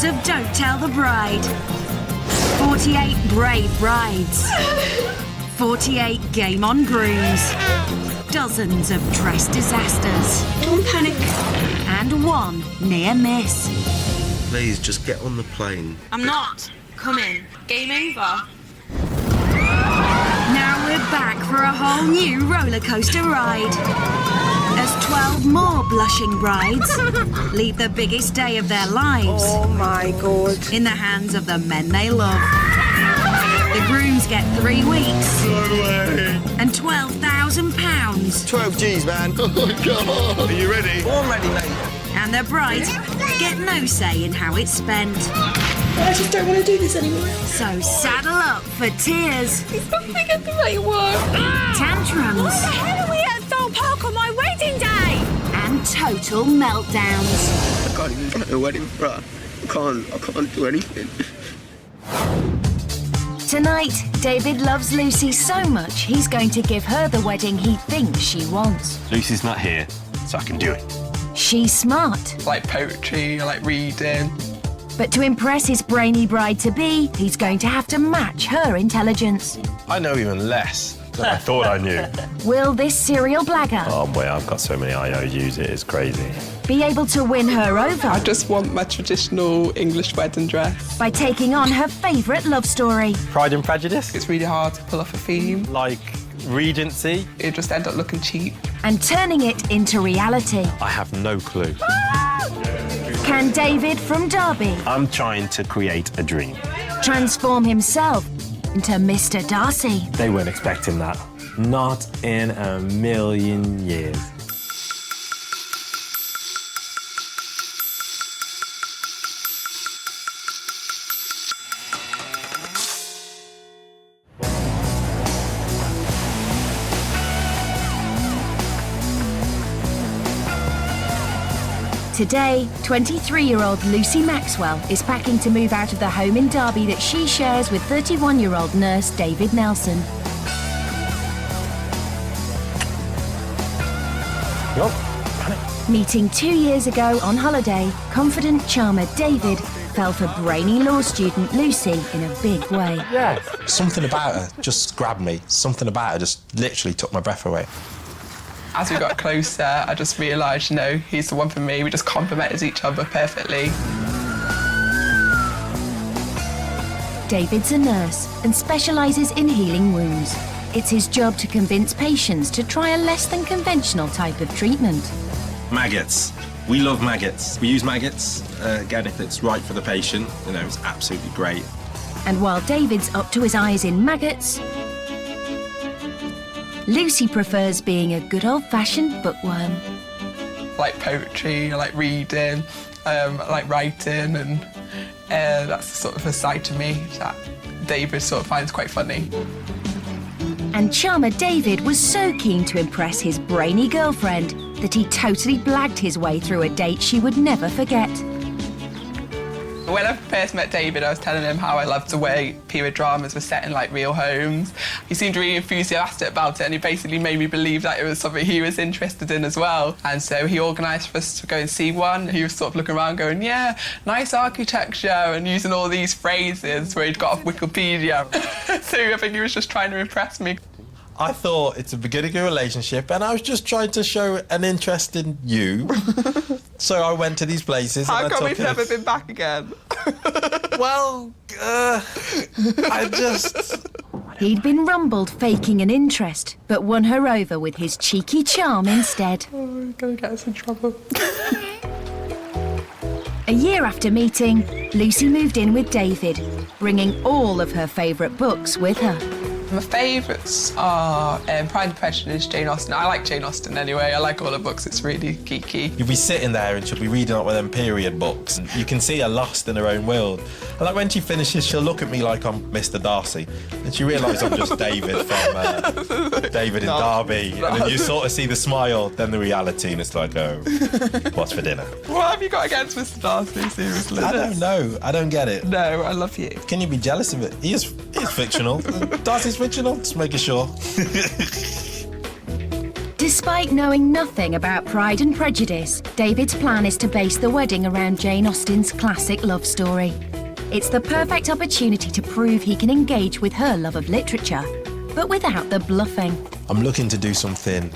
heroes of Don't Tell the Bride. 48 brave brides. 48 game on grooms. Dozens of dress disasters. Don't panic. And one near miss. Please, just get on the plane. I'm not coming. Game over. Now we're back for a whole new roller coaster ride. As 12 more blushing brides leave the biggest day of their lives. Oh my God. In the hands of the men they love. The grooms get 3 weeks. No way. And £12,000. 12 G's, man. Oh my God. Are you ready? I'm ready, mate. And the brides get no say in how it's spent. I just don't want to do this anymore. So saddle up for tears, It's not going to get the right one. tantrums, How are we at Thorpe Park on my wedding day? and total meltdowns. I can't even plan a wedding, bruh. I can't do anything. Tonight, David loves Lucy so much he's going to give her the wedding he thinks she wants. Lucy's not here, so I can do it. She's smart, I like poetry, I like reading. but to impress his brainy bride-to-be, he's going to have to match her intelligence. I know even less than I thought I knew. Will this serial blagger Oh boy, I've got so many IOUs, it is crazy. be able to win her over I just want my traditional English wedding dress. by taking on her favourite love story? Pride and Prejudice? It's really hard to pull off a theme. Like Regency? It just end up looking cheap. And turning it into reality. I have no clue. Can David from Derby I'm trying to create a dream. transform himself into Mr. Darcy? They weren't expecting that. Not in a million years. Today, 23-year-old Lucy Maxwell is packing to move out of the home in Derby that she shares with 31-year-old nurse David Nelson. Meeting 2 years ago on holiday, confident charmer David fell for brainy law student Lucy in a big way. Something about her just grabbed me. Something about her just literally took my breath away. As we got closer, I just realised, you know, he's the one for me. We just complemented each other perfectly. David's a nurse and specialises in healing wounds. It's his job to convince patients to try a less than conventional type of treatment. Maggots. We love maggots. We use maggots. Again, if it's right for the patient, you know, it's absolutely great. And while David's up to his eyes in maggots, Lucy prefers being a good old-fashioned bookworm. I like poetry, I like reading, I like writing, and that's sort of a side to me that David sort of finds quite funny. And charmer David was so keen to impress his brainy girlfriend that he totally blagged his way through a date she would never forget. When I first met David, I was telling him how I loved the way period dramas were set in like real homes. He seemed really enthusiastic about it, and he basically made me believe that it was something he was interested in as well. And so he organised for us to go and see one. He was sort of looking around going, yeah, nice architecture, and using all these phrases where he'd got off Wikipedia. So I think he was just trying to impress me. I thought it's a beginning of a relationship and I was just trying to show an interest in you. So I went to these places How and I come took we've never been back again? Well, I just... He'd been rumbled faking an interest, but won her over with his cheeky charm instead. Oh, he's gonna get us in trouble. A year after meeting, Lucy moved in with David, bringing all of her favourite books with her. My favourites are Pride and Prejudice, Jane Austen. I like Jane Austen anyway. I like all her books. It's really geeky. You'll be sitting there and she'll be reading up with them period books. And you can see her lost in her own world. And like when she finishes, she'll look at me like I'm Mr. Darcy. And she realises I'm just David from David in Derby. And then you sort of see the smile, then the reality, and it's like, oh, what's for dinner? What have you got against Mr. Darcy, seriously? I don't know. I don't get it. No, I love you. Can you be jealous of it? He is fictional. Darcy's fictional, just making sure. Despite knowing nothing about Pride and Prejudice, David's plan is to base the wedding around Jane Austen's classic love story. It's the perfect opportunity to prove he can engage with her love of literature, but without the bluffing. I'm looking to do something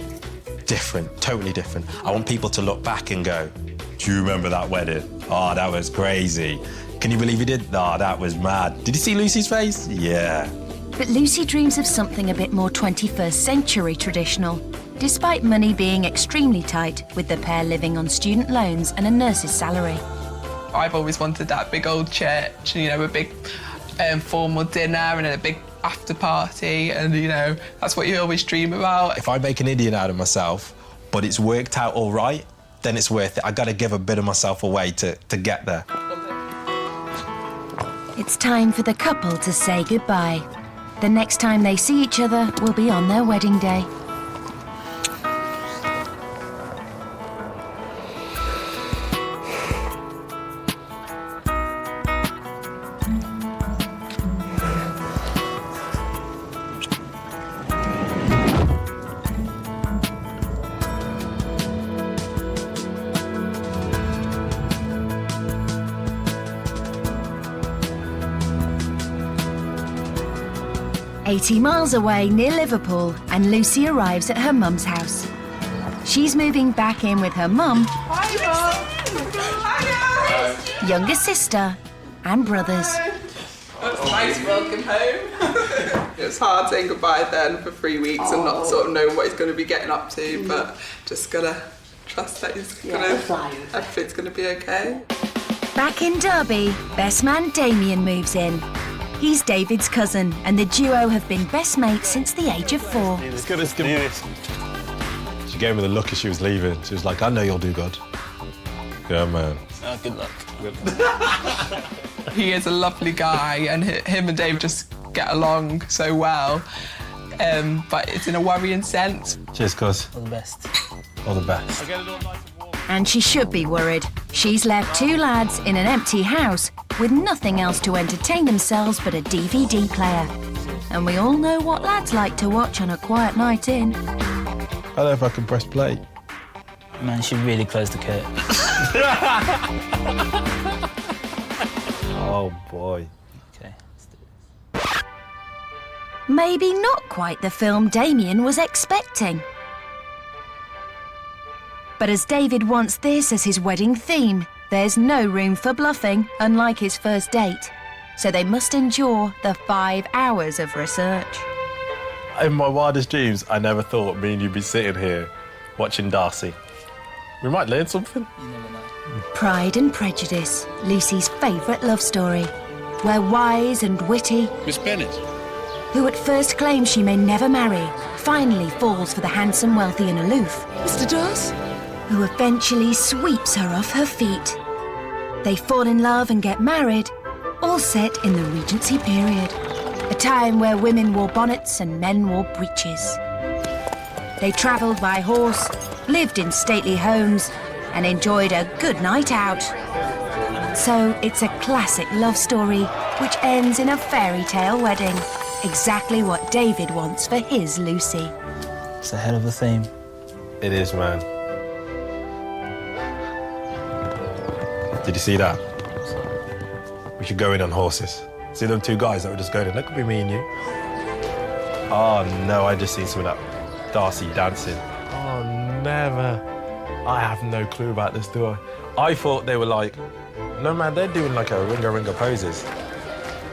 different, totally different. I want people to look back and go, do you remember that wedding? Oh, that was crazy. Can you believe you did? Oh, that was mad. Did you see Lucy's face? Yeah. But Lucy dreams of something a bit more 21st century traditional, despite money being extremely tight, with the pair living on student loans and a nurse's salary. I've always wanted that big old church, you know, a big formal dinner and a big after party, and, you know, that's what you always dream about. If I make an idiot out of myself, but it's worked out all right, then it's worth it. I gotta give a bit of myself away to get there. It's time for the couple to say goodbye. The next time they see each other will be on their wedding day. "80 miles away near Liverpool, and Lucy arrives at her mum's house. She's moving back in with her mum, younger sister, and brothers. That's a nice welcome home. It's hard saying goodbye then for 3 weeks and not sort of knowing what he's going to be getting up to, but just gotta trust that everything's gonna be okay. Back in Derby, best man Damien moves in. He's David's cousin, and the duo have been best mates since the age of 4. It's good. She gave me the look as she was leaving. She was like, I know you'll do good. Yeah, man. Oh, good luck. He is a lovely guy, and him and Dave just get along so well, but it's in a worrying sense. Cheers, cuz. All the best. All the best. And she should be worried. She's left 2 lads in an empty house with nothing else to entertain themselves but a DVD player. And we all know what lads like to watch on a quiet night in. I don't know if I can press play. Man, she really closed the curtain. Oh, boy. Okay, let's do this. Maybe not quite the film Damien was expecting. But as David wants this as his wedding theme, there's no room for bluffing, unlike his first date. So they must endure the 5 hours of research. In my wildest dreams, I never thought me and you'd be sitting here watching Darcy. We might learn something. You never know. Pride and Prejudice, Lucy's favourite love story, where wise and witty, Miss Bennet. who at first claims she may never marry, finally falls for the handsome, wealthy and aloof, Mr. Darcy? who eventually sweeps her off her feet. They fall in love and get married, all set in the Regency period, a time where women wore bonnets and men wore breeches. They travelled by horse, lived in stately homes, and enjoyed a good night out. So it's a classic love story which ends in a fairy tale wedding, exactly what David wants for his Lucy. It's a hell of a theme. It is, man. Did you see that? We should go in on horses. See them 2 guys that were just going in? That could be me and you. Oh, no, I just seen some of that Darcy dancing. Oh, never. I have no clue about this, do I? I thought they were like, no, man, they're doing like a ringer poses.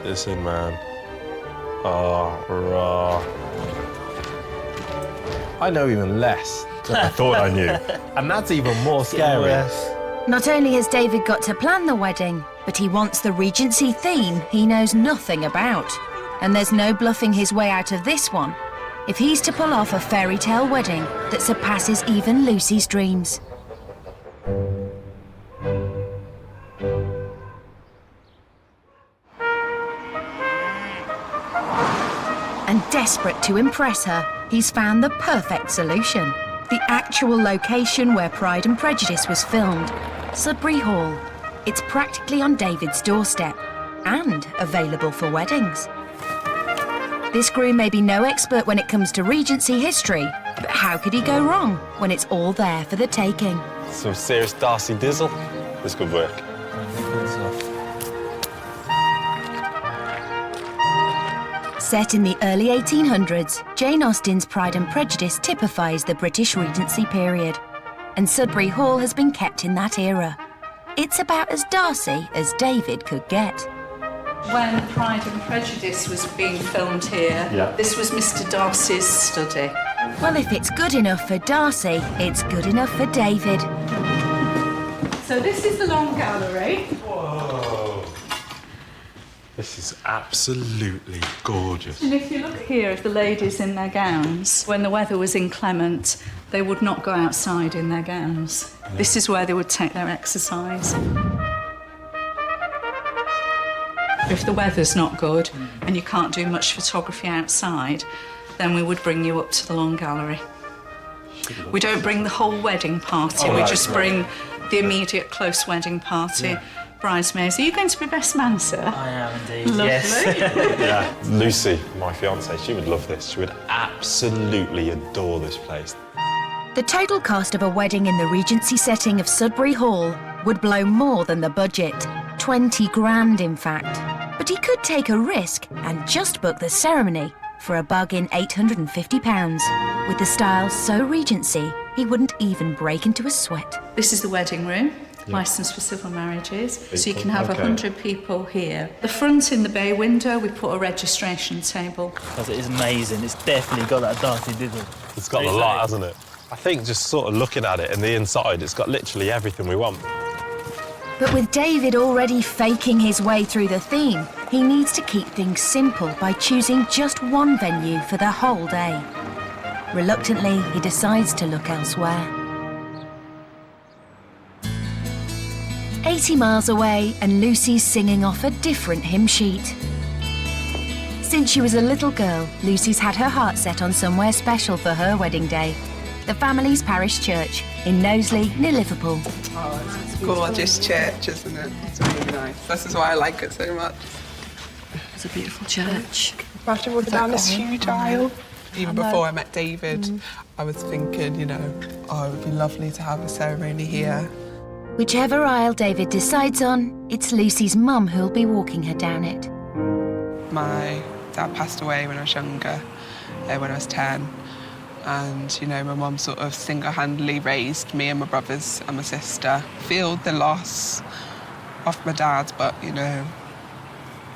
Listen, man. Oh, raw. I know even less than I thought I knew. And that's even more scary. Not only has David got to plan the wedding, but he wants the Regency theme he knows nothing about. And there's no bluffing his way out of this one, if he's to pull off a fairy tale wedding that surpasses even Lucy's dreams. And desperate to impress her, he's found the perfect solution. The actual location where Pride and Prejudice was filmed, Sudbury Hall. It's practically on David's doorstep and available for weddings. This groom may be no expert when it comes to Regency history, But how could he go wrong when it's all there for the taking? Some serious Darcy dizzle. This could work. Set in the early 1800s, Jane Austen's Pride and Prejudice typifies the British Regency period. And Sudbury Hall has been kept in that era. It's about as Darcy as David could get. When Pride and Prejudice was being filmed here, this was Mr. Darcy's study. Well, if it's good enough for Darcy, it's good enough for David. So this is the long gallery. Whoa. This is absolutely gorgeous. And if you look here at the ladies in their gowns, when the weather was inclement, they would not go outside in their gowns. Yeah. This is where they would take their exercise. If the weather's not good and you can't do much photography outside, then we would bring you up to the long gallery. We don't bring the whole wedding party, we just bring the immediate close wedding party. Bridesmaids. Are you going to be best man, sir? I am indeed, Lovely. yes. Yeah, Lucy, my fiancée, she would love this. She would absolutely adore this place. The total cost of a wedding in the Regency setting of Sudbury Hall would blow more than the budget. 20 grand, in fact. But he could take a risk and just book the ceremony for a bargain £850. With the style so Regency, he wouldn't even break into a sweat. This is the wedding room. Licensed for civil marriages, so you can have 100 people here. The front in the bay window, we put a registration table. Because it is amazing. It's definitely got that Darcy dizzle. It's got a lot, hasn't it? I think just sort of looking at it and the inside, it's got literally everything we want. But with David already faking his way through the theme, he needs to keep things simple by choosing just one venue for the whole day. Reluctantly, he decides to look elsewhere. 80 miles away, and Lucy's singing off a different hymn sheet. Since she was a little girl, Lucy's had her heart set on somewhere special for her wedding day. The family's parish church in Knowsley, near Liverpool. Oh, it's a gorgeous church, isn't it? It's really nice. This is why I like it so much. It's a beautiful church. Imagine walking down this huge aisle. Even before I met David, I was thinking, you know, oh, it would be lovely to have a ceremony here. Whichever aisle David decides on, it's Lucy's mum who'll be walking her down it. My dad passed away when I was younger, when I was 10. And, you know, my mum sort of single-handedly raised me and my brothers and my sister. Feel the loss of my dad, but, you know,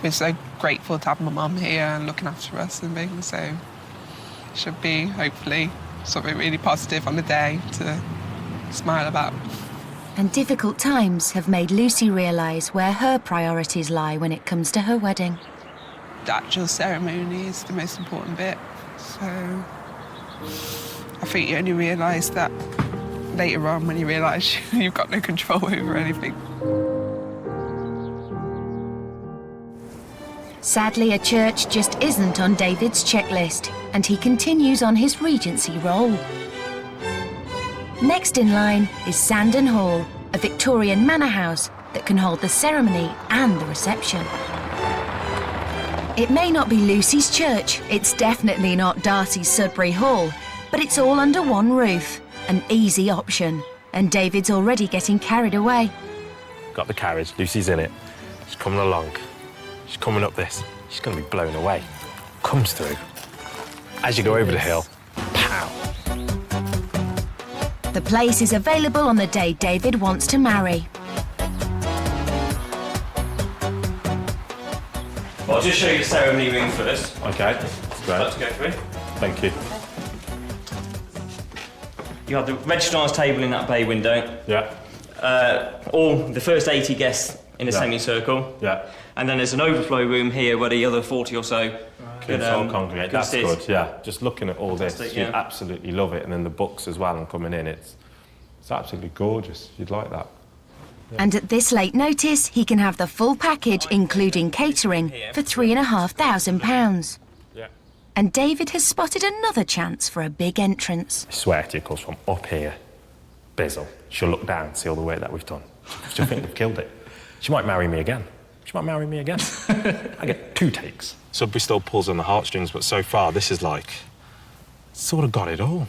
we're so grateful to have my mum here and looking after us and things, so it should be, hopefully, something really positive on the day to smile about. And difficult times have made Lucy realise where her priorities lie when it comes to her wedding. The actual ceremony is the most important bit, so I think you only realise that later on when you realise you've got no control over anything. Sadly, a church just isn't on David's checklist, and he continues on his Regency role. Next in line is Sandon Hall, a Victorian manor house that can hold the ceremony and the reception. It may not be Lucy's church, it's definitely not Darcy's Sudbury Hall, but it's all under one roof, an easy option, and David's already getting carried away. Got the carriage, Lucy's in it. She's coming along. She's coming up this. She's going to be blown away. Comes through. As you go over the hill, pow. The place is available on the day David wants to marry. Well, I'll just show you the ceremony room first. OK, great. Let's go through. Thank you. You have the registrar's table in that bay window. Yeah. All the first 80 guests in a semicircle. Yeah. And then there's an overflow room here where the other 40 or so Can all congregate. That's sit. good, yeah. Just looking at all this, Fantastic, you'd yeah. absolutely love it. And then the books as well and coming in, it's absolutely gorgeous. You'd like that. And at this late notice, he can have the full package, including catering, for £3,500. Yeah. And David has spotted another chance for a big entrance. I swear to you, it comes from up here. Bizzle. She'll look down, see all the work that we've done. She'll think we've killed it. She might marry me again. She might marry me again. I get 2 takes. Sudbury still pulls on the heartstrings, but so far, this is like... sort of got it all.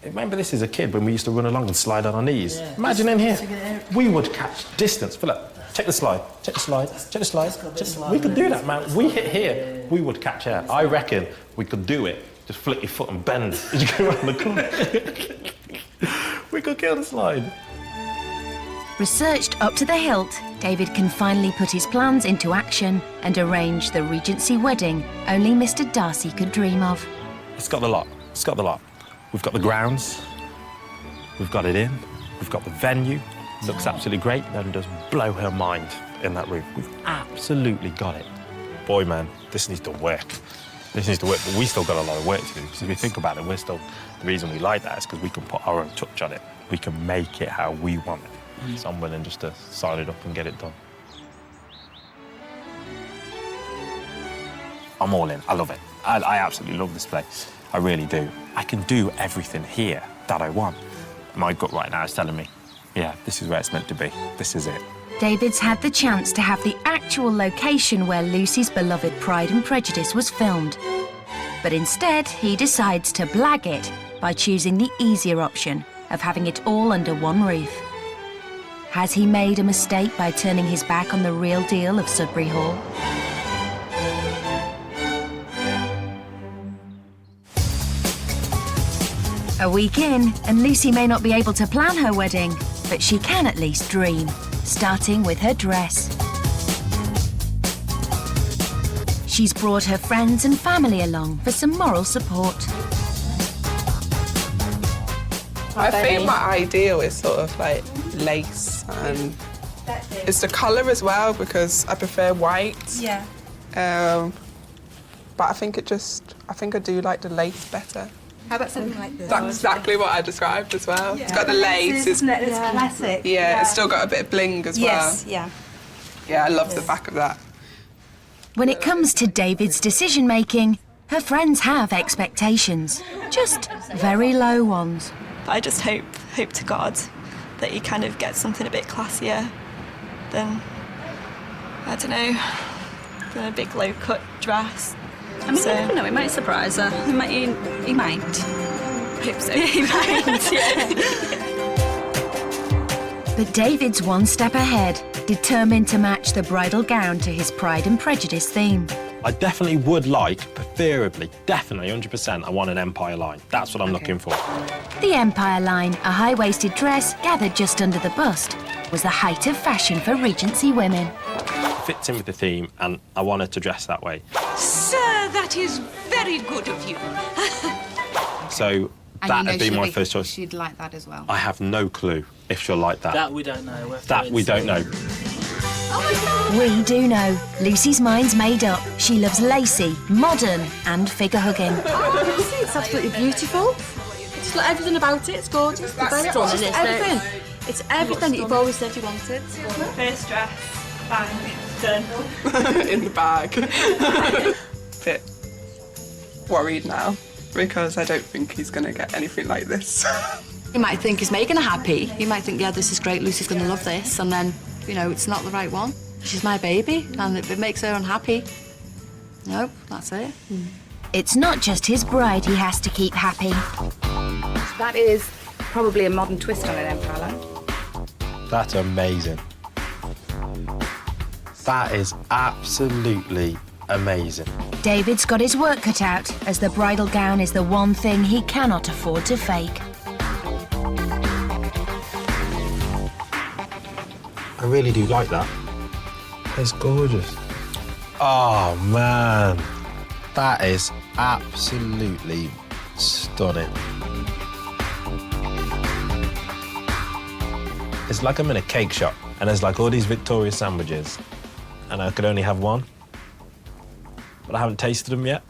Remember this as a kid when we used to run along and slide on our knees? Yeah. Imagine in here. We would catch distance. Philip, check the slide. Check the slide. Check the slide. We could do that, man. We hit here, we would catch air. I reckon we could do it. Just flick your foot and bend as you go around the corner. We could kill the slide. Researched up to the hilt, David can finally put his plans into action and arrange the Regency wedding only Mr. Darcy could dream of. It's got the lot. It's got the lot. We've got the grounds. We've got it in. We've got the venue. Looks absolutely great. Then does blow her mind in that room. We've absolutely got it. Boy, man, this needs to work. This needs to work, but we still got a lot of work to do. Because if you think about it, the reason we like that is because we can put our own touch on it. We can make it how we want it. So I'm willing just to sign it up and get it done. I'm all in. I love it. I absolutely love this place. I really do. I can do everything here that I want. My gut right now is telling me, yeah, this is where it's meant to be. This is it. David's had the chance to have the actual location where Lucy's beloved Pride and Prejudice was filmed. But instead, he decides to blag it by choosing the easier option of having it all under one roof. Has he made a mistake by turning his back on the real deal of Sudbury Hall? A week in, and Lucy may not be able to plan her wedding, but she can at least dream, starting with her dress. She's brought her friends and family along for some moral support. I think my ideal is sort of like lace, and it's the colour as well because I prefer white. Yeah. But I think I do like the lace better. How about something like this? That's exactly what I described as well. Yeah. It's got the lace. Isn't it? It's classic. Yeah, it's still got a bit of bling as well. Yes, yeah. Yeah, I love the back of that. When it comes to David's decision-making, her friends have expectations, just very low ones. I just hope to God that he kind of gets something a bit classier than, I don't know, than a big low-cut dress. I mean, you never know, it might surprise her. He might. I hope so. He might, yeah. But David's one step ahead, determined to match the bridal gown to his Pride and Prejudice theme. I definitely would like, preferably, definitely 100%, I want an Empire line. That's what I'm looking for. The Empire line, a high-waisted dress gathered just under the bust, was the height of fashion for Regency women. Fits in with the theme, and I want her to dress that way. Sir, that is very good of you. So that would be my first choice. She'd like that as well. I have no clue if she'll like that. That we don't know. That we don't know. We do know. Lucy's mind's made up. She loves lacy, modern and figure-hugging. Oh, it's absolutely beautiful. It's like everything about it. It's gorgeous. The best one, isn't it? Everything. It's everything that you've always said you wanted. First dress, bang, done. In the bag. Bit worried now because I don't think he's going to get anything like this. You might think he's making her happy. You might think, yeah, this is great, Lucy's going to love this, and then, you know, it's not the right one. She's my baby, and it makes her unhappy. Nope, that's it. It's not just his bride he has to keep happy. That is probably a modern twist on an Empire line. That's amazing. That is absolutely amazing. David's got his work cut out, as the bridal gown is the one thing he cannot afford to fake. I really do like that. It's gorgeous. Oh, man. That is absolutely stunning. It's like I'm in a cake shop, and there's like all these Victoria sandwiches, and I could only have one. But I haven't tasted them yet.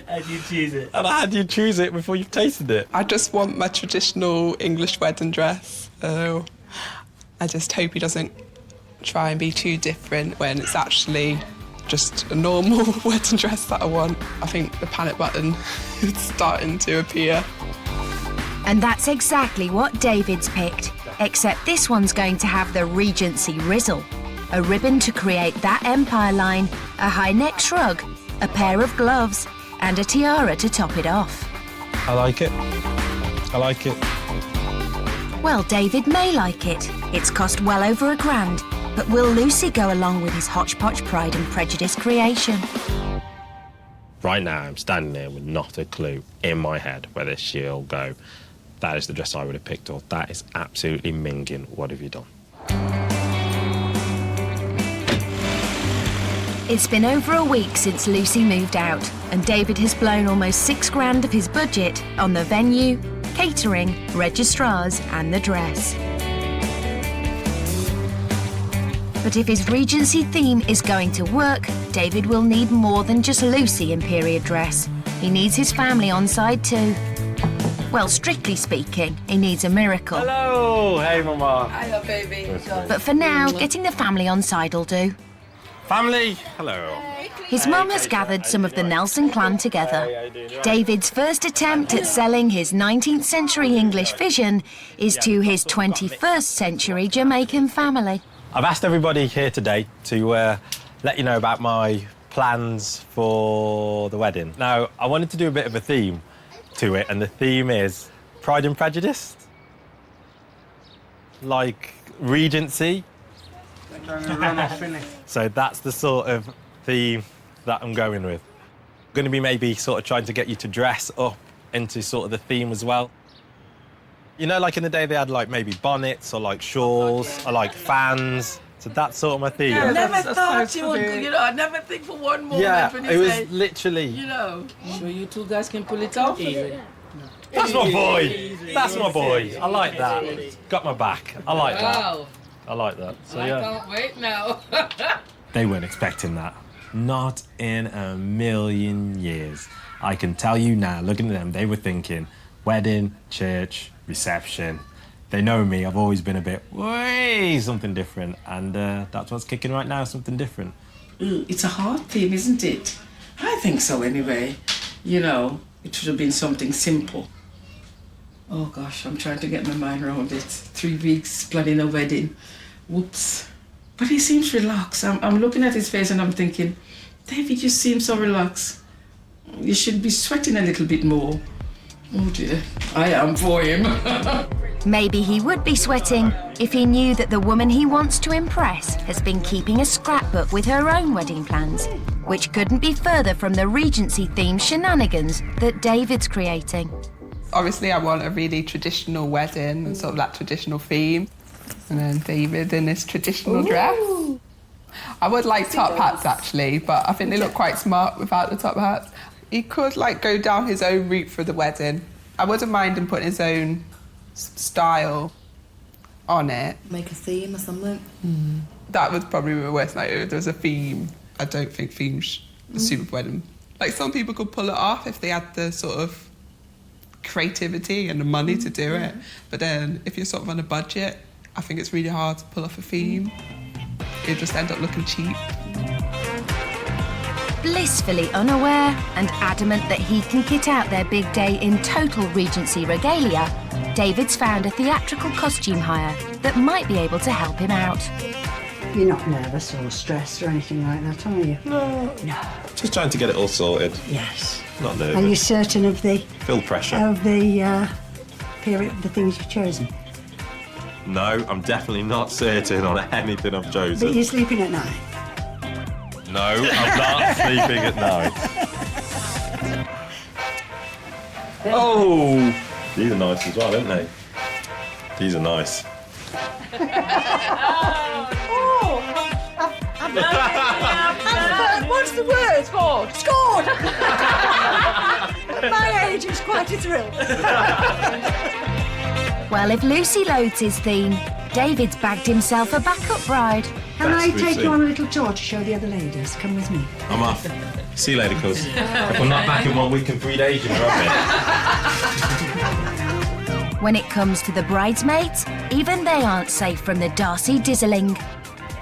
How do you choose it? And how do you choose it before you've tasted it? I just want my traditional English wedding dress. So I just hope he doesn't try and be too different when it's actually just a normal wedding dress that I want. I think the panic button is starting to appear. And that's exactly what David's picked, except this one's going to have the Regency rizzle. A ribbon to create that Empire line, a high neck shrug, a pair of gloves, and a tiara to top it off. I like it. I like it. Well, David may like it. It's cost well over £1,000. But will Lucy go along with his hodgepodge Pride and Prejudice creation? Right now, I'm standing there with not a clue in my head whether she'll go, that is the dress I would have picked, or that is absolutely minging. What have you done? It's been over a week since Lucy moved out, and David has blown almost £6,000 of his budget on the venue, catering, registrars, and the dress. But if his Regency theme is going to work, David will need more than just Lucy in period dress. He needs his family on side too. Well, strictly speaking, he needs a miracle. Hello! Hey, Mama. Hiya, baby. But for now, getting the family on side will do. Family! Hello. His mum has gathered some of the Nelson clan together. David's first attempt at selling his 19th century English vision is to his 21st century Jamaican family. I've asked everybody here today to let you know about my plans for the wedding. Now, I wanted to do a bit of a theme to it, and the theme is Pride and Prejudice. Like Regency. So that's the sort of theme that I'm going with. I'm going to be maybe sort of trying to get you to dress up into sort of the theme as well. You know, like in the day they had like maybe bonnets or like shawls or like fans. So that's sort of my theme. I never thought you would, I never think for one moment when you it was say, literally... Sure you two guys can pull it off? That's my boy. That's my boy. I like that. Got my back. I like that. I like that. So, I can't wait now. They weren't expecting that. Not in a million years. I can tell you now, looking at them, they were thinking wedding, church, reception. They know me. I've always been a bit, way something different. And that's what's kicking right now, something different. It's a hard theme, isn't it? I think so anyway. It should have been something simple. Oh gosh, I'm trying to get my mind around it. 3 weeks planning a wedding. Whoops. But he seems relaxed. I'm looking at his face and I'm thinking, David, you seem so relaxed. You should be sweating a little bit more. Oh dear, I am for him. Maybe he would be sweating if he knew that the woman he wants to impress has been keeping a scrapbook with her own wedding plans, which couldn't be further from the Regency-themed shenanigans that David's creating. Obviously, I want a really traditional wedding and sort of that traditional theme. And then David in his traditional dress. I would like top hats, actually, but I think they look quite smart without the top hats. He could, go down his own route for the wedding. I wouldn't mind him putting his own style on it. Make a theme or something. That would probably be the worst night if there was a theme. I don't think themes suit a wedding. Some people could pull it off if they had the sort of creativity and the money to do it. But then if you're sort of on a budget, I think it's really hard to pull off a theme. It'll just end up looking cheap. Blissfully unaware and adamant that he can kit out their big day in total Regency regalia, David's found a theatrical costume hire that might be able to help him out. You're not nervous or stressed or anything like that, are you? No. Just trying to get it all sorted. Yes. Not nervous. Are you certain of the... Feel pressure. Of the period, the things you've chosen? No, I'm definitely not certain on anything I've chosen. But you're sleeping at night? No, I'm not sleeping at night. Oh! These are nice as well, aren't they? These are nice. What's the word? Scored. Scored! At my age, it's quite a thrill. Well, if Lucy loads his theme, David's bagged himself a backup bride. Can I take you on a little tour to show the other ladies? Come with me. I'm off. See you later, cuz. If I'm not back in 1 week and 3 days, you're rubbish. When it comes to the bridesmaids, even they aren't safe from the Darcy dizzling.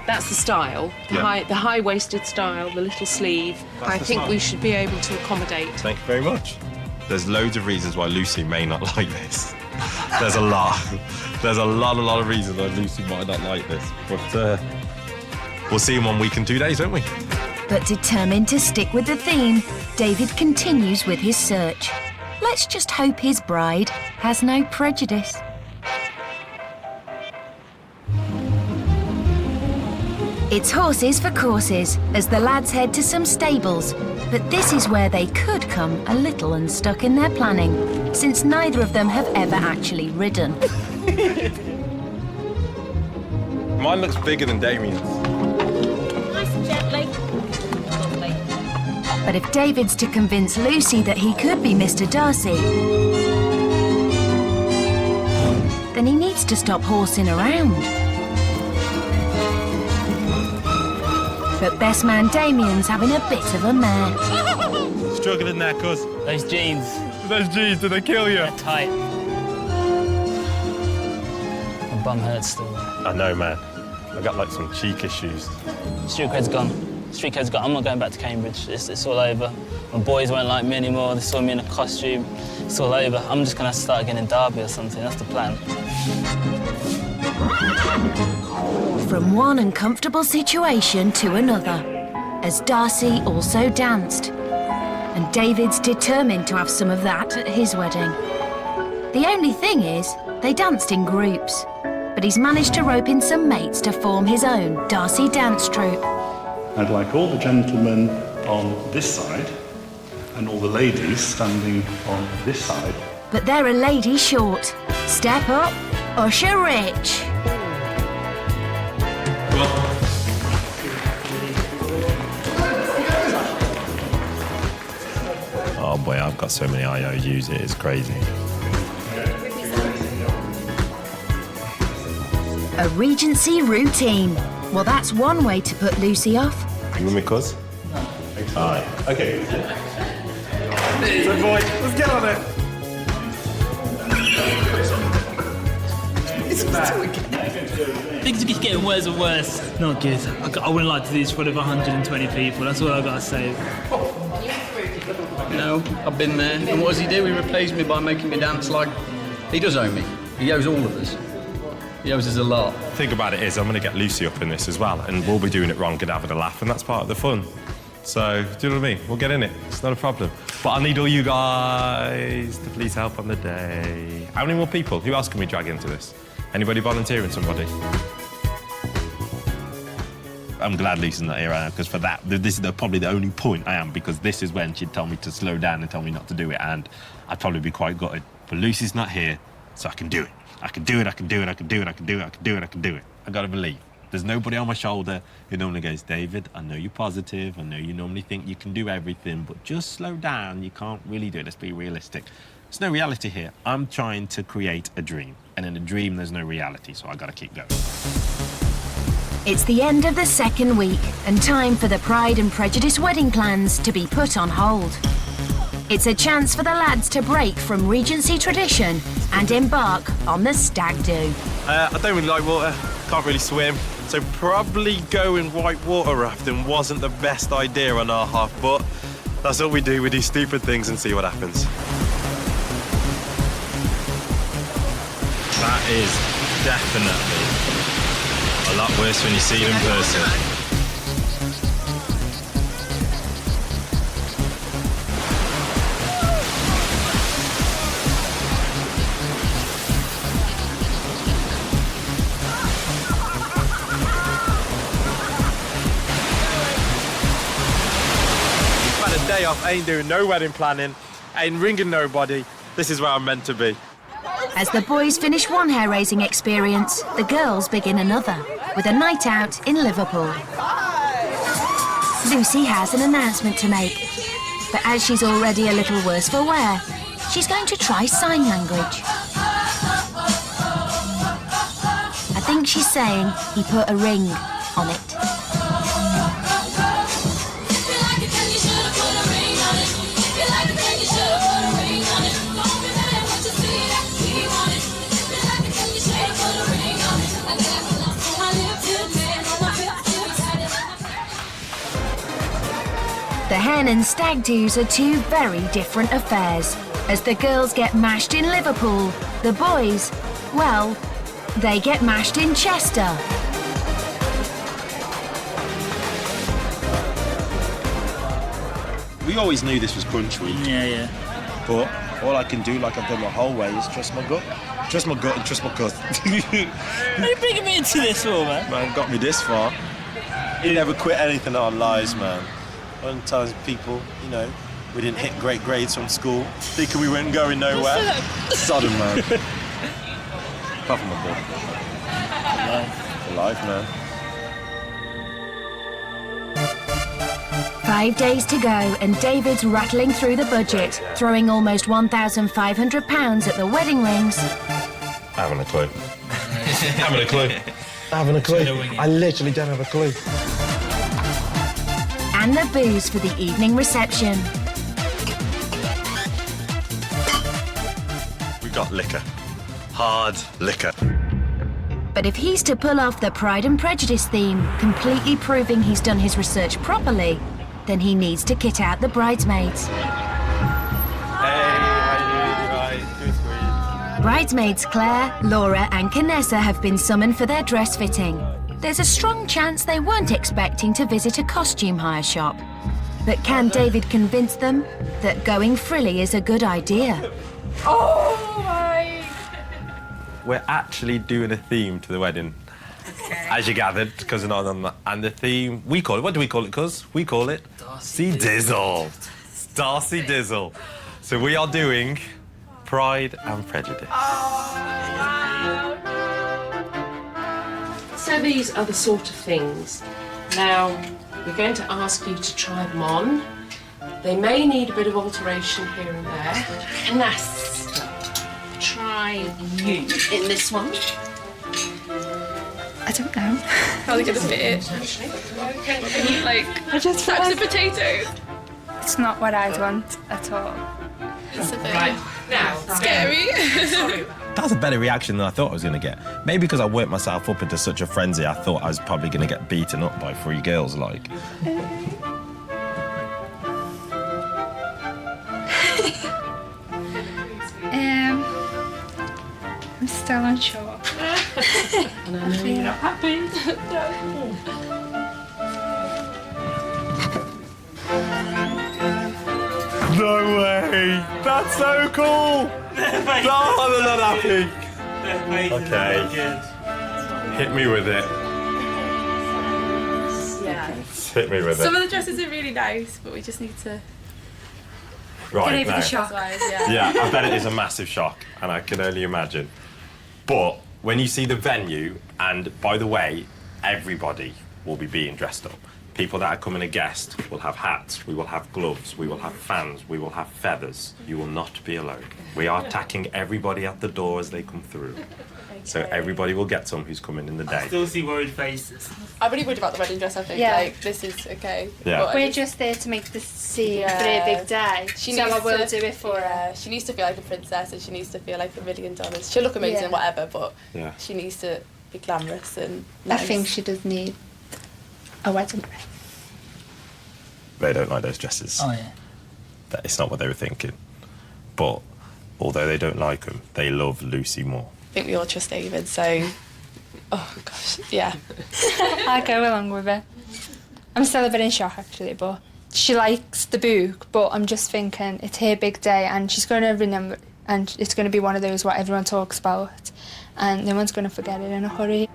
That's the style, the high-waisted style, the little sleeve. That's I the think style. we should be able to accommodate. Thank you very much. There's loads of reasons why Lucy may not like this. There's a lot. There's a lot of reasons why Lucy might not like this. But we'll see in 1 week and 2 days, won't we? But determined to stick with the theme, David continues with his search. let's just hope his bride has no prejudice. It's horses for courses as the lads head to some stables, but this is where they could come a little unstuck in their planning, since neither of them have ever actually ridden. Mine looks bigger than Damien's. Nice and gently. Lovely. But if David's to convince Lucy that he could be Mr. Darcy, then he needs to stop horsing around. But best man Damien's having a bit of a mare. Struggling there, cuz. Those jeans. Those jeans, did they kill you? They're tight. My bum hurts still. I know, man. I got like some cheek issues. Street cred's gone. Street cred's gone. I'm not going back to Cambridge. It's all over. My boys won't like me anymore. They saw me in a costume. It's all over. I'm just gonna start again in Derby or something. That's the plan. From one uncomfortable situation to another, as Darcy also danced. And David's determined to have some of that at his wedding. The only thing is, they danced in groups, but he's managed to rope in some mates to form his own Darcy dance troupe. I'd like all the gentlemen on this side and all the ladies standing on this side. But they're a lady short. Step up, Usher Rich. Oh boy, I've got so many IOUs, it is crazy. A Regency routine. Well, that's one way to put Lucy off. You with me, cuz? No. Aye. Okay. So boy, let's get on it. Things are just getting worse and worse. Not good. I wouldn't like to do this in front of 120 people. That's all I've got to say. You know, I've been there. And what does he do? He repays me by making me dance like... He does owe me. He owes all of us. He owes us a lot. The thing about it is I'm going to get Lucy up in this as well, and we'll be doing it wrong and having a laugh, and that's part of the fun. So, do you know what I mean? We'll get in it. It's not a problem. But I need all you guys to please help on the day. How many more people? Who else can we drag into this? Anybody volunteering somebody? I'm glad Lucy's not here right now, because for that, this is probably the only point I am, because this is when she'd tell me to slow down and tell me not to do it, and I'd probably be quite gutted. But Lucy's not here, so I can do it. I can do it, I can do it, I can do it, I can do it, I can do it, I can do it. I gotta believe. There's nobody on my shoulder who normally goes, David, I know you're positive, I know you normally think you can do everything, but just slow down, you can't really do it, let's be realistic. There's no reality here. I'm trying to create a dream, and in a dream there's no reality, so I gotta keep going. It's the end of the second week and time for the Pride and Prejudice wedding plans to be put on hold. It's a chance for the lads to break from Regency tradition and embark on the stag do. I don't really like water, can't really swim, so probably going whitewater rafting wasn't the best idea on our half, but that's what we do stupid things and see what happens. That is definitely a lot worse when you see it in person. I've had a day off, ain't doing no wedding planning, ain't ringing nobody. This is where I'm meant to be. As the boys finish one hair-raising experience, the girls begin another, with a night out in Liverpool. Lucy has an announcement to make, but as she's already a little worse for wear, she's going to try sign language. I think she's saying he put a ring on it. The hen and stag do's are two very different affairs. As the girls get mashed in Liverpool, the boys, well, they get mashed in Chester. We always knew this was crunch week. Yeah. But All I can do, like I've done the whole way, is trust my gut. Trust my gut and trust my cousin. What are you bringing me into this for, man? Man, got me this far. He never quit anything on lies, man. Sometimes people, you know, we didn't hit great grades from school, thinking we weren't going nowhere. Sodom, man. Apart from my boy. For life, man. 5 days to go, and David's rattling through the budget, throwing almost £1,500 at the wedding rings. Haven't a clue. Haven't a clue. Haven't a clue. I literally don't have a clue. And the booze for the evening reception. We've got liquor. Hard liquor. But if he's to pull off the Pride and Prejudice theme, completely proving he's done his research properly, then he needs to kit out the bridesmaids. Bridesmaids Claire, Laura and Canessa have been summoned for their dress fitting. There's a strong chance they weren't expecting to visit a costume hire shop. But can David convince them that going frilly is a good idea? Oh my! We're actually doing a theme to the wedding. Okay. As you gathered, because we're not on that. And the theme, we call it, what do we call it, cuz? We call it Darcy Dizzle. Darcy Dizzle. So we are doing Pride and Prejudice. So these are the sort of things. Now, we're going to ask you to try them on. They may need a bit of alteration here and there. Canessa, try you in this one. I don't know. How are they going to fit it? Can you, like, sacks of potatoes? It's not what I'd want at all. It's a bit scary. That's a better reaction than I thought I was going to get. Maybe because I worked myself up into such a frenzy, I thought I was probably going to get beaten up by 3 girls, like. I'm still unsure. And I know you're not happy. No way! That's so cool! Oh, they're not happy. Okay. Hit me with it. Yeah. Hit me with it. Some of the dresses are really nice, but we just need to Right, get over now. the shock. Yeah, I bet it is a massive shock, and I can only imagine. But when you see the venue, and by the way, everybody will be being dressed up. People that are coming as guests will have hats, we will have gloves, we will have fans, we will have feathers. You will not be alone. We are attacking everybody at the door as they come through. So everybody will get some who's coming in the day. I still see worried faces. I'm really worried about the wedding dress, I think. Yeah. Like, this is okay. Yeah. But We're just there to make the scene a pretty big day. So I will do it for her. She needs to feel like a princess and she needs to feel like $1 million. She'll look amazing, whatever, but she needs to be glamorous and nice. I think she does need a wedding dress. They don't like those dresses. Oh, yeah. It's not what they were thinking. But although they don't like them, they love Lucy more. I think we all trust David, so... Oh, gosh, yeah. I go along with it. I'm still a bit in shock, actually, but she likes the book, but I'm just thinking it's her big day and she's going to remember, and it's going to be one of those what everyone talks about, and no one's going to forget it in a hurry.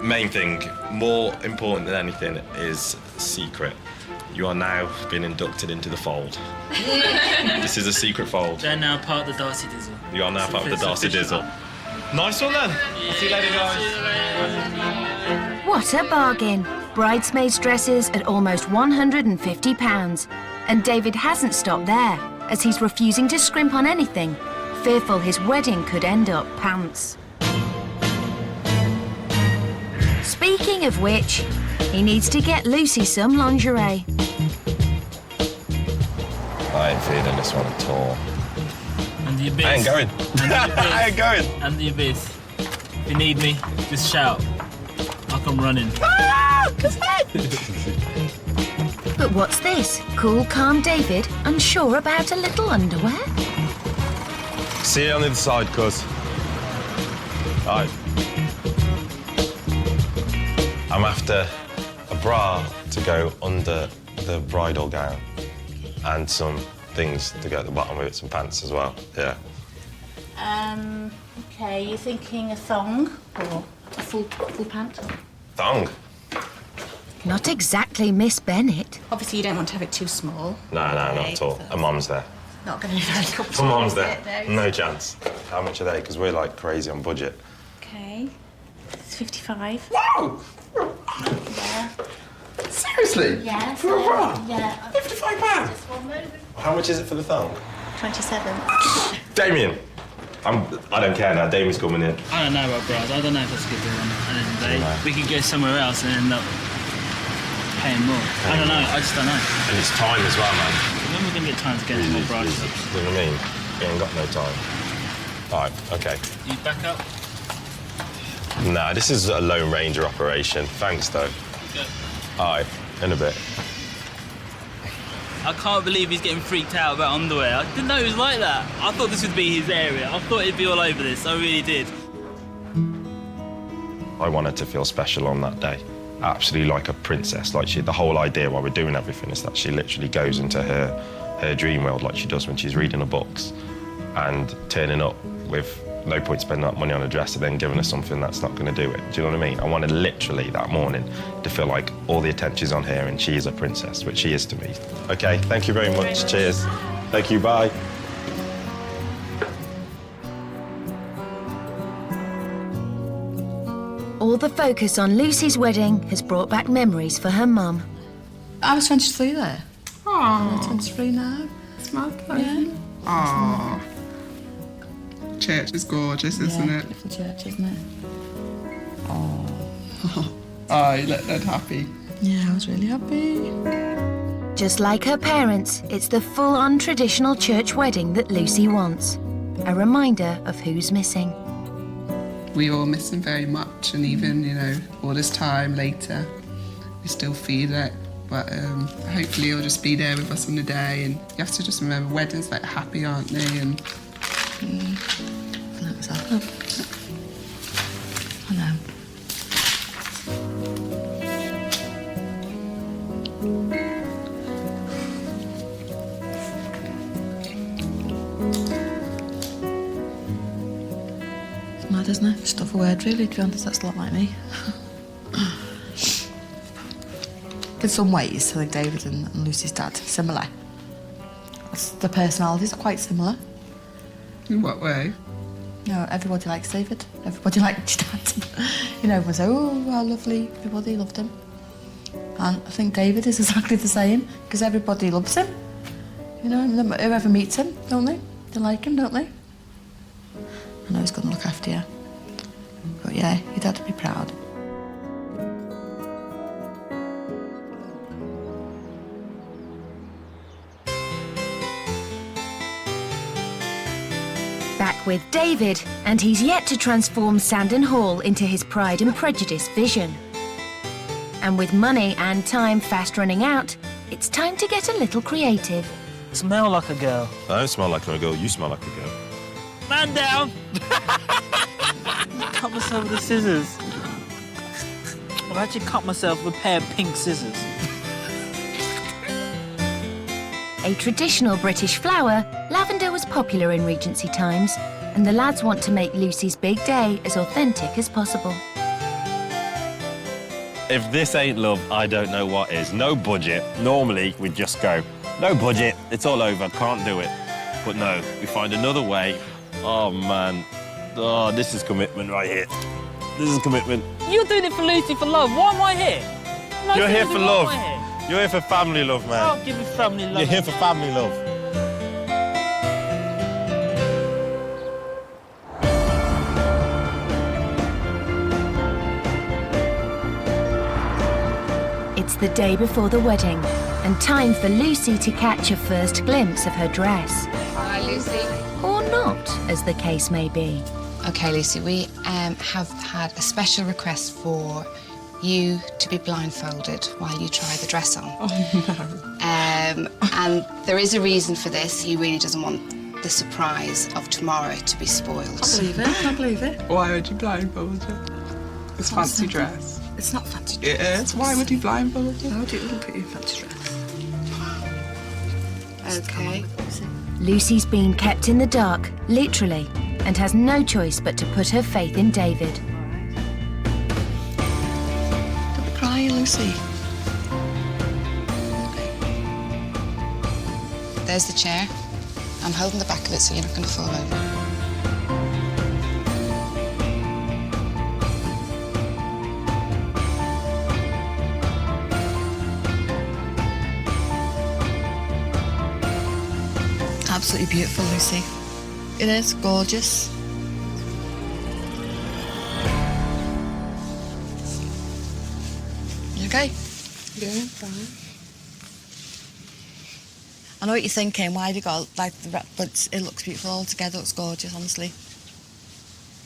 Main thing, more important than anything, is secret. You are now being inducted into the fold. This is a secret fold. They're now part of the Darcy Dizzle. You are now part of the Darcy Dizzle. Nice one then. See you later, guys. What a bargain. Bridesmaids' dresses at almost £150. And David hasn't stopped there, as he's refusing to scrimp on anything, fearful his wedding could end up pants. Speaking of which, he needs to get Lucy some lingerie. I ain't feeling this one at all. And the abyss. I ain't going. I ain't going. And the abyss. If you need me, just shout. I'll come running. But what's this? Cool, calm David, unsure about a little underwear? See you on the other side, cuz. Right. I'm after a bra to go under the bridal gown and some things to go at the bottom with it, some pants as well. Yeah. Okay, you're thinking a thong or a full pant? Thong? Not exactly Miss Bennet. Obviously, you don't want to have it too small. No, not at all. A mum's there. Not going to be very comfortable. My mum's there. No chance. How much are they? Because we're like crazy on budget. Okay, it's 55. Wow! Yeah. Seriously? Yeah. For a bra? Yeah. £55? Just one moment. How much is it for the thong? 27. Damien! I don't care now. Damien's coming in. I don't know about bras. I don't know if that's a good deal or not. At the end of the day, we could go somewhere else and end up paying more. I don't know. I just don't know. And it's time as well, man. When are we going to get time to get more bras? You know what I mean? We ain't got no time. All right, OK. You back up? Nah, this is a Lone Ranger operation. Thanks, though. Go. All right, in a bit. I can't believe he's getting freaked out about underwear. I didn't know he was like that. I thought this would be his area. I thought he'd be all over this. I really did. I wanted to feel special on that day. Absolutely like a princess. Like the whole idea while we're doing everything is that she literally goes into her dream world like she does when she's reading her books and turning up with no point spending that money on a dress and then giving her something that's not going to do it. Do you know what I mean? I wanted literally that morning to feel like all the attention's on her and she is a princess, which she is to me. OK, thank you very much. Cheers. Thank you, bye. All the focus on Lucy's wedding has brought back memories for her mum. I was 23 there. Aww. I'm 23 now. Smart life. Yeah. Aww. Church is gorgeous, isn't it? Beautiful church, isn't it? Oh. Oh, you looked dead happy. Yeah, I was really happy. Just like her parents, it's the full-on traditional church wedding that Lucy wants. A reminder of who's missing. We all miss him very much, and even, you know, all this time later, we still feel it. But hopefully he'll just be there with us on the day, and you have to just remember, weddings like happy, aren't they? And That was up. I know. It's mad, isn't it? Just off a word, really, to be honest, that's a lot like me. In some ways, I think David and Lucy's dad are similar. The personalities are quite similar. in what way? You know, everybody likes David. Everybody likes your dad. You know, everyone says, oh, how lovely. Everybody loved him. And I think David is exactly the same, because everybody loves him. You know, whoever meets him, don't they? They like him, don't they? I know he's going to look after you. But yeah, your dad would be proud. Back with David, and he's yet to transform Sandon Hall into his Pride and Prejudice vision. And with money and time fast running out, it's time to get a little creative. Smell like a girl. I don't smell like a girl, you smell like a girl. Man down! Cut myself with the scissors. I've actually cut myself with a pair of pink scissors. A traditional British flower, lavender was popular in Regency times, and the lads want to make Lucy's big day as authentic as possible. If this ain't love, I don't know what is. No budget. Normally, we'd just go, no budget, it's all over, can't do it. But no, we find another way. Oh, man. Oh, this is commitment right here. This is commitment. You're doing it for Lucy for love. Why am I here? You're here for love. Why am I here? You're here for family love, man. I'll give you family love. You're here for family love. It's the day before the wedding, and time for Lucy to catch a first glimpse of her dress. Hi, Lucy. Or not, as the case may be. OK, Lucy, we have had a special request for you to be blindfolded while you try the dress on. Oh, no. And there is a reason for this. He really doesn't want the surprise of tomorrow to be spoiled. I believe it, I believe it. Why would you blindfold her? It's fancy dress. It's not fancy dress. It is. Why would you blindfold her? No, it wouldn't put you in fancy dress. Okay. Lucy's been kept in the dark, literally, and has no choice but to put her faith in David. Don't be crying, Lucy. There's the chair. I'm holding the back of it so you're not going to fall over. Absolutely beautiful, Lucy. It is gorgeous. You okay? Yeah, fine. I know what you're thinking. Why have you got like the wrap? But it looks beautiful all together. It looks gorgeous, honestly.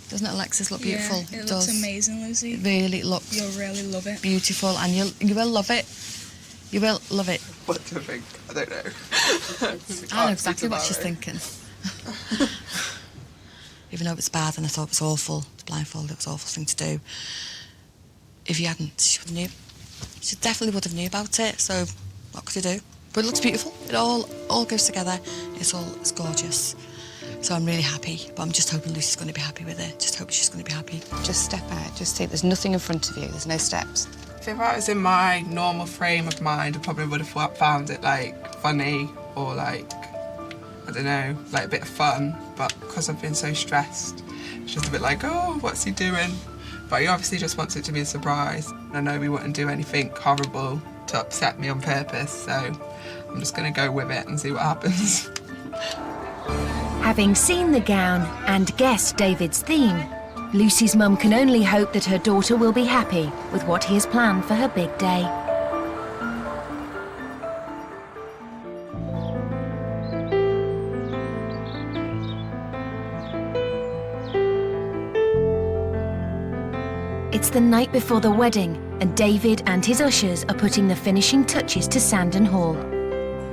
Doesn't it, Alexis? Look beautiful. Yeah, it does. looks amazing, Lucy. It really looks. You'll really love it. Beautiful, and you will love it. You will love it. What to think? I don't know. I know exactly what she's thinking. Even though it's bad and I thought it was awful, it's blindfolded, it was an awful thing to do. If you hadn't, she definitely would have knew about it, so what could you do? But it looks beautiful. It all goes together. It's gorgeous. So I'm really happy, but I'm just hoping Lucy's going to be happy with it. Just hope she's going to be happy. Just step out. Just take. There's nothing in front of you. There's no steps. If I was in my normal frame of mind, I probably would have found it like funny or like, I don't know, like a bit of fun. But because I've been so stressed, it's just a bit like, oh, what's he doing? But he obviously just wants it to be a surprise. I know we wouldn't do anything horrible to upset me on purpose, so I'm just going to go with it and see what happens. Having seen the gown and guessed David's theme, Lucy's mum can only hope that her daughter will be happy with what he has planned for her big day. It's the night before the wedding, and David and his ushers are putting the finishing touches to Sandon Hall.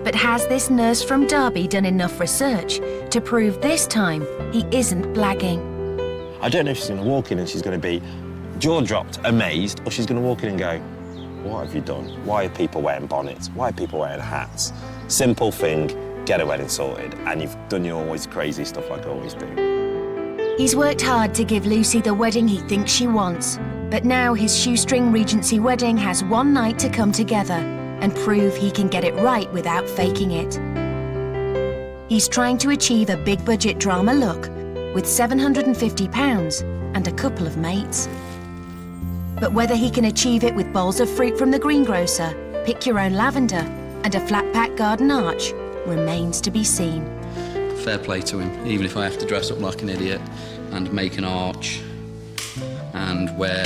But has this nurse from Derby done enough research to prove this time he isn't blagging? I don't know if she's going to walk in and she's going to be jaw-dropped, amazed, or she's going to walk in and go, what have you done? Why are people wearing bonnets? Why are people wearing hats? Simple thing, get a wedding sorted, and you've done your always crazy stuff like I always do. He's worked hard to give Lucy the wedding he thinks she wants, but now his shoestring Regency wedding has one night to come together and prove he can get it right without faking it. He's trying to achieve a big-budget drama look with £750 and a couple of mates. But whether he can achieve it with bowls of fruit from the greengrocer, pick your own lavender, and a flat-pack garden arch remains to be seen. Fair play to him, even if I have to dress up like an idiot and make an arch and wear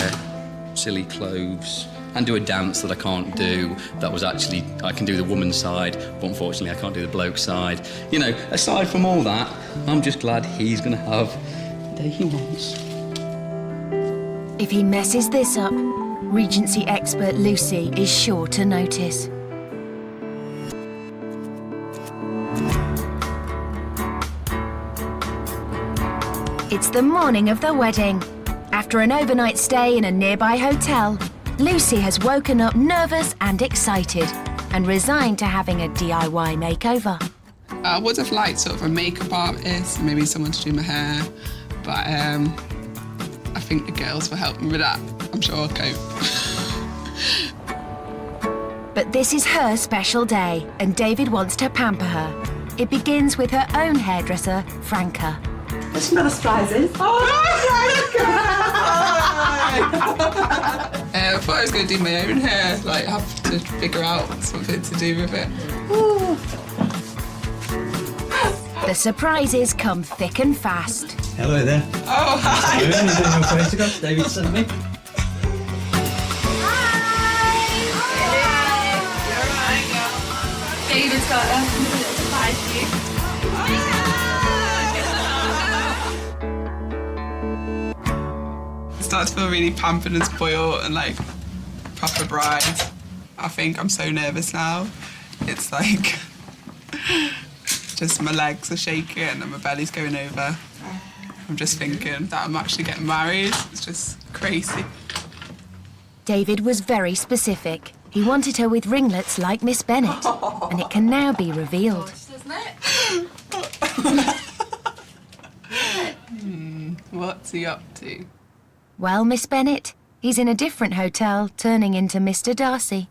silly clothes and do a dance that I can't do. That was actually, I can do the woman's side, but unfortunately I can't do the bloke side. You know, aside from all that, I'm just glad he's going to have the day he wants. If he messes this up, Regency expert Lucy is sure to notice. It's the morning of the wedding. After an overnight stay in a nearby hotel, Lucy has woken up nervous and excited and resigned to having a DIY makeover. I would have liked sort of a makeup artist, maybe someone to do my hair, but I think the girls will help me with that. I'm sure I'll cope. But this is her special day, and David wants to pamper her. It begins with her own hairdresser, Franca. What's your surprises? I thought I was going to do my own hair, like have to figure out something to do with it. The surprises come thick and fast. Hello there. Oh, hi. You're doing your photographs, David sent me. David's got a little surprise for you. I start to feel really pampered and spoiled and like proper bride. I think I'm so nervous now. It's like just my legs are shaking and my belly's going over. I'm just thinking that I'm actually getting married. It's just crazy. David was very specific. He wanted her with ringlets like Miss Bennet, and it can now be revealed. What's he up to? Well, Miss Bennet, he's in a different hotel, turning into Mr. Darcy.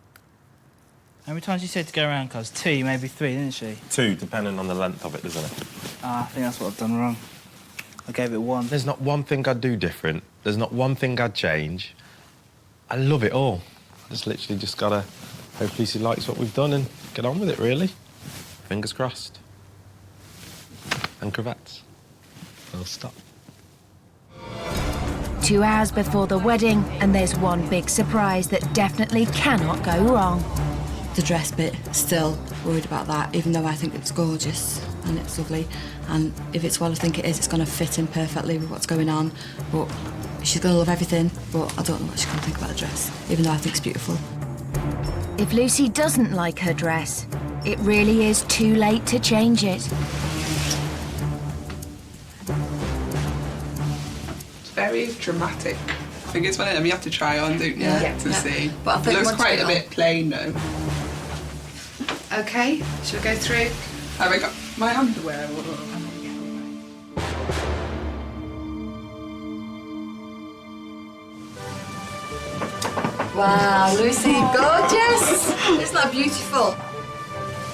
How many times you said to go around, cuz? 2, maybe 3, didn't she? 2, depending on the length of it, doesn't it? I think that's what I've done wrong. I gave it 1. There's not one thing I'd do different. There's not one thing I'd change. I love it all. I just literally just gotta hope Lucy likes what we've done and get on with it, really. Fingers crossed. And cravats. Full stop. 2 hours before the wedding, and there's one big surprise that definitely cannot go wrong. The dress bit, still worried about that, even though I think it's gorgeous and it's lovely. And if it's what I think it is, it's going to fit in perfectly with what's going on. But she's going to love everything, but I don't know what she's going to think about the dress, even though I think it's beautiful. If Lucy doesn't like her dress, it really is too late to change it. It's very dramatic. I think it's one of them you have to try on, don't you, to see. But I think it looks once quite you a get bit plain, though. OK, shall we go through? Have I got my underwear? Wow, Lucy, gorgeous! Isn't that beautiful?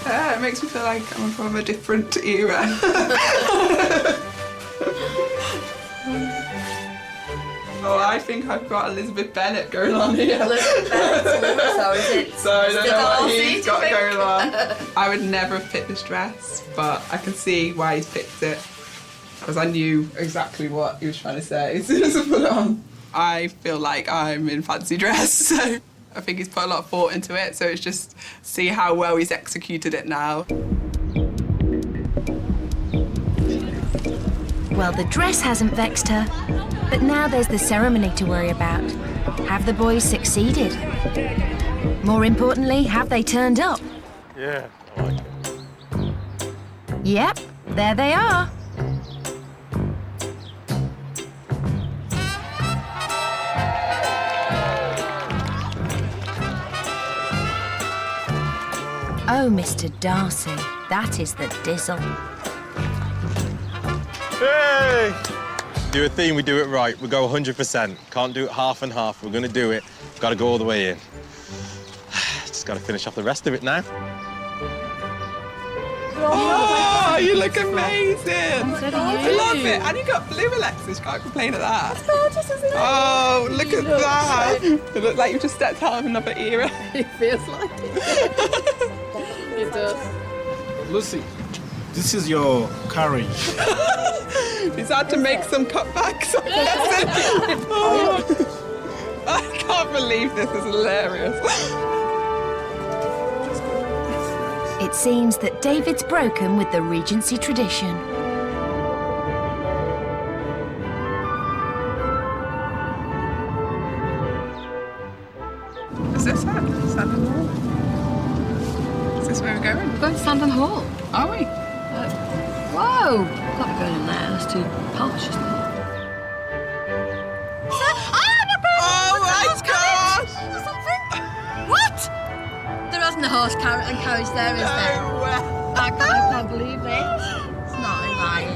Yeah, it makes me feel like I'm from a different era. Oh, I think I've got Elizabeth Bennet going on here. Elizabeth Bennet, so is it? So I don't know what he's got think? going on. I would never have picked this dress, but I can see why he's picked it. Because I knew exactly what he was trying to say as soon as I put it on. I feel like I'm in fancy dress, so I think he's put a lot of thought into it, so it's just see how well he's executed it now. Well, the dress hasn't vexed her, but now there's the ceremony to worry about. Have the boys succeeded? More importantly, have they turned up? Yeah, I like it. Yep, there they are. Oh, Mr. Darcy, that is the dizzle. Hey! Do a theme, we do it right. We go 100%. Can't do it half and half. We're gonna do it. Gotta go all the way in. Just gotta finish off the rest of it now. Oh, you look amazing! So do I you. love it. And you got blue, Alexis. Can't complain at that. It's gorgeous, isn't it? Oh, look at looks that! so- You look like you've just stepped out of another era. It feels like it. It does. Lucy, this is your courage. He's had to make some cutbacks. Oh, I can't believe this is hilarious. It seems that David's broken with the Regency tradition. Is this it? Sandon Hall? Is this where we're going? We're going to Sandon Hall. Are we? Whoa! Can't be going in there. That's too posh, isn't it? Oh my gosh! What? There isn't a horse and carriage there, is there? No way! I can't believe it. It's not in mine.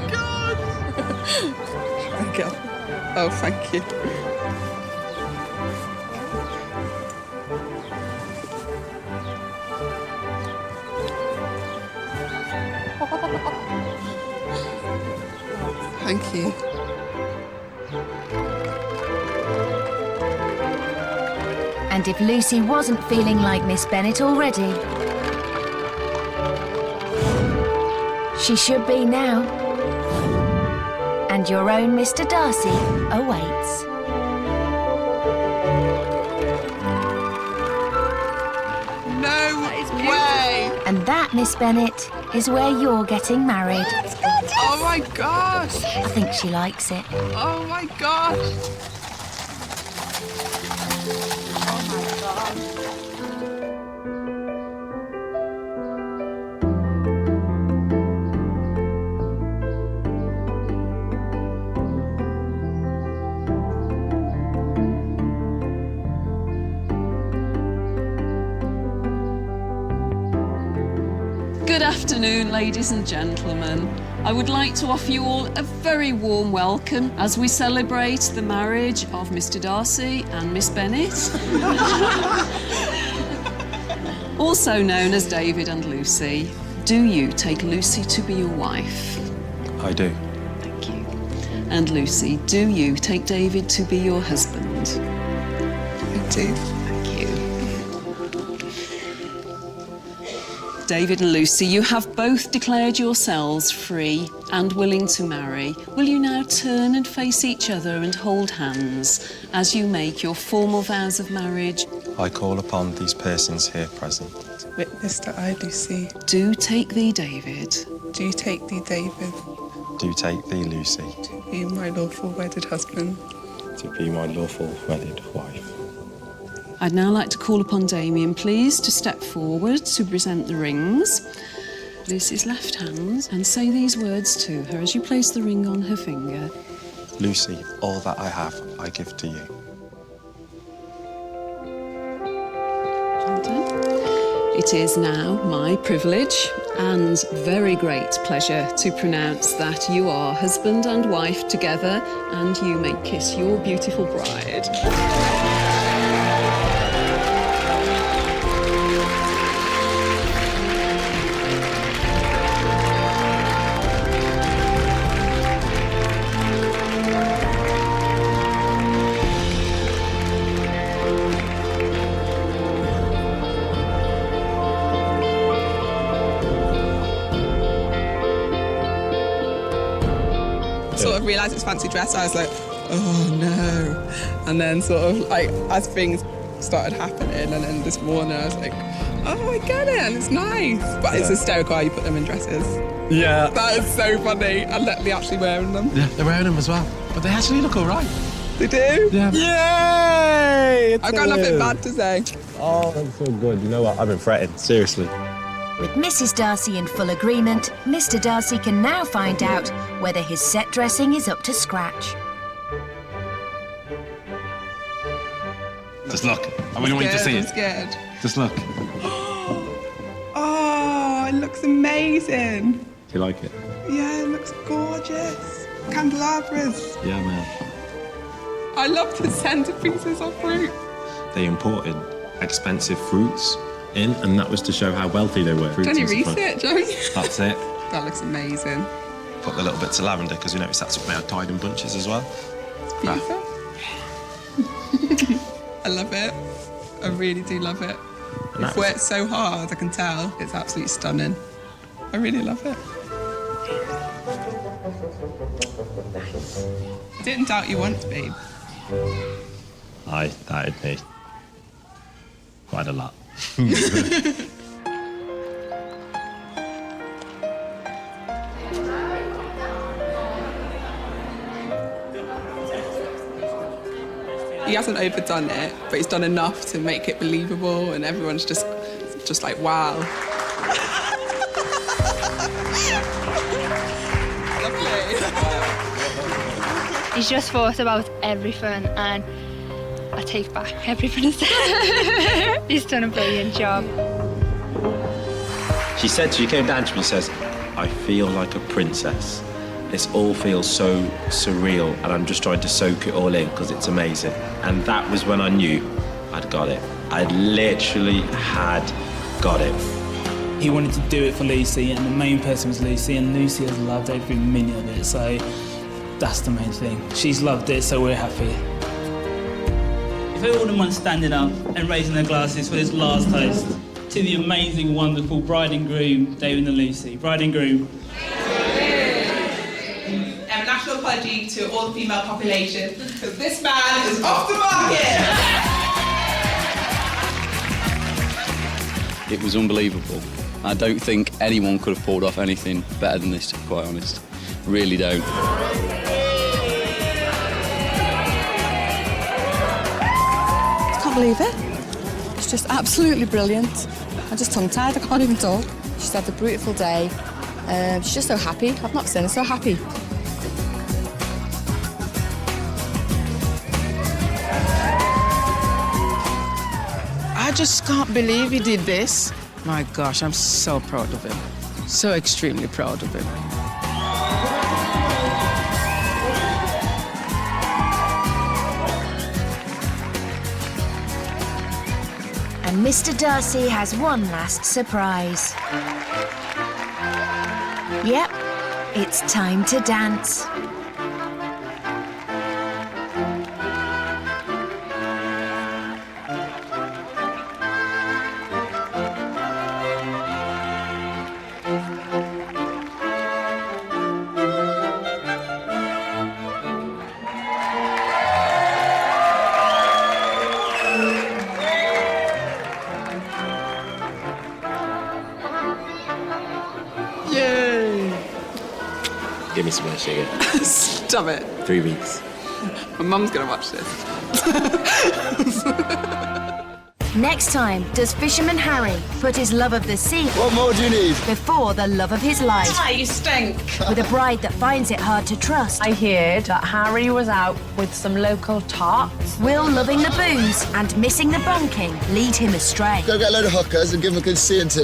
Thank you. Oh, thank you. Thank you. And if Lucy wasn't feeling like Miss Bennet already, she should be now. And your own Mr. Darcy awaits. No way! And that, Miss Bennet, is where you're getting married. Oh my gosh! I think she likes it. Oh my gosh! Good afternoon, ladies and gentlemen. I would like to offer you all a very warm welcome as we celebrate the marriage of Mr. Darcy and Miss Bennett, also known as David and Lucy. Do you take Lucy to be your wife? I do. Thank you. And Lucy, do you take David to be your husband? I do. Thank you. David and Lucy, you have both declared yourselves free and willing to marry. Will you now turn and face each other and hold hands as you make your formal vows of marriage? I call upon these persons here present. Witness that I do see. Do take thee, David. Do take thee, David. Do take thee, Lucy. To be my lawful wedded husband. To be my lawful wedded wife. I'd now like to call upon Damien, please, to step forward to present the rings. Lucy's left hand, and say these words to her as you place the ring on her finger. Lucy, all that I have, I give to you. Well done. It is now my privilege and very great pleasure to pronounce that you are husband and wife together, and you may kiss your beautiful bride. Sort of realised it's fancy dress, I was like, oh no. And then sort of like, as things started happening, and then this morning I was like, oh, I get it, and it's nice. But it's hysterical how you put them in dresses. Yeah. That is so funny, and let me actually wearing them. Yeah, they're wearing them as well. But they actually look all right. They do? Yeah. Yay! I've got nothing bad to say. Oh, that's so good. You know what? I've been fretting, seriously. With Mrs. Darcy in full agreement, Mr. Darcy can now find out whether his set dressing is up to scratch. Just look. I really want you to see I'm it. scared. Just look. Oh, it looks amazing. Do you like it? Yeah, it looks gorgeous. Candelabras. Yeah, man. I love the centerpieces of fruit. They imported expensive fruits in, and that was to show how wealthy they were. Done your research, haven't you? That's it. That looks amazing. Put the little bits of lavender, because we noticed that's what they had tied in bunches as well. It's beautiful. I love it. I really do love it. You've worked so hard, I can tell. It's absolutely stunning. I really love it. I didn't doubt you once, babe. I doubted me. Quite a lot. He hasn't overdone it, but he's done enough to make it believable, and everyone's just like, wow. He's just thought about everything, and I take back everything he said. He's done a brilliant job. She came down to me and says, I feel like a princess. This all feels so surreal, and I'm just trying to soak it all in because it's amazing. And that was when I knew I'd got it. I literally had got it. He wanted to do it for Lucy, and the main person was Lucy, and Lucy has loved every minute of it, so that's the main thing. She's loved it, so we're happy. If everyone wants standing up and raising their glasses for this last toast to the amazing, wonderful bride and groom, David and Lucy. Bride and groom. A national apology to all the female population, because this man is off the market. It was unbelievable. I don't think anyone could have pulled off anything better than this, to be quite honest. Really don't. I can't believe it. It's just absolutely brilliant. I'm just tongue-tied, I can't even talk. She's had a beautiful day. She's just so happy. I've not seen her so happy. I just can't believe he did this. My gosh, I'm so proud of him. So extremely proud of him. And Mr. Darcy has one last surprise. Yep, it's time to dance. Give me some more sugar. Stop it. 3 weeks. My mum's gonna watch this. Next time, does Fisherman Harry put his love of the sea What more do you need? before the love of his life? Ah, you stink. With a bride that finds it hard to trust. I heard that Harry was out with some local tarts. Will loving the booze and missing the bunking lead him astray? Go get a load of hookers and give them a good seeing to.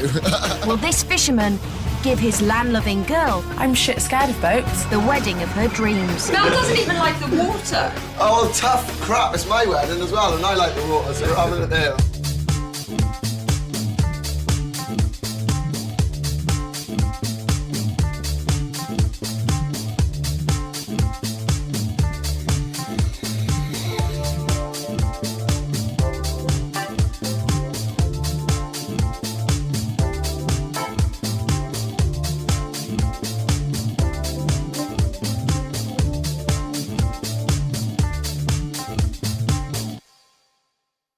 Will this fisherman give his land-loving girl, I'm shit scared of boats, the wedding of her dreams? Mel doesn't even like the water. Oh, well, tough crap. It's my wedding as well, and I like the water, so we're having it there.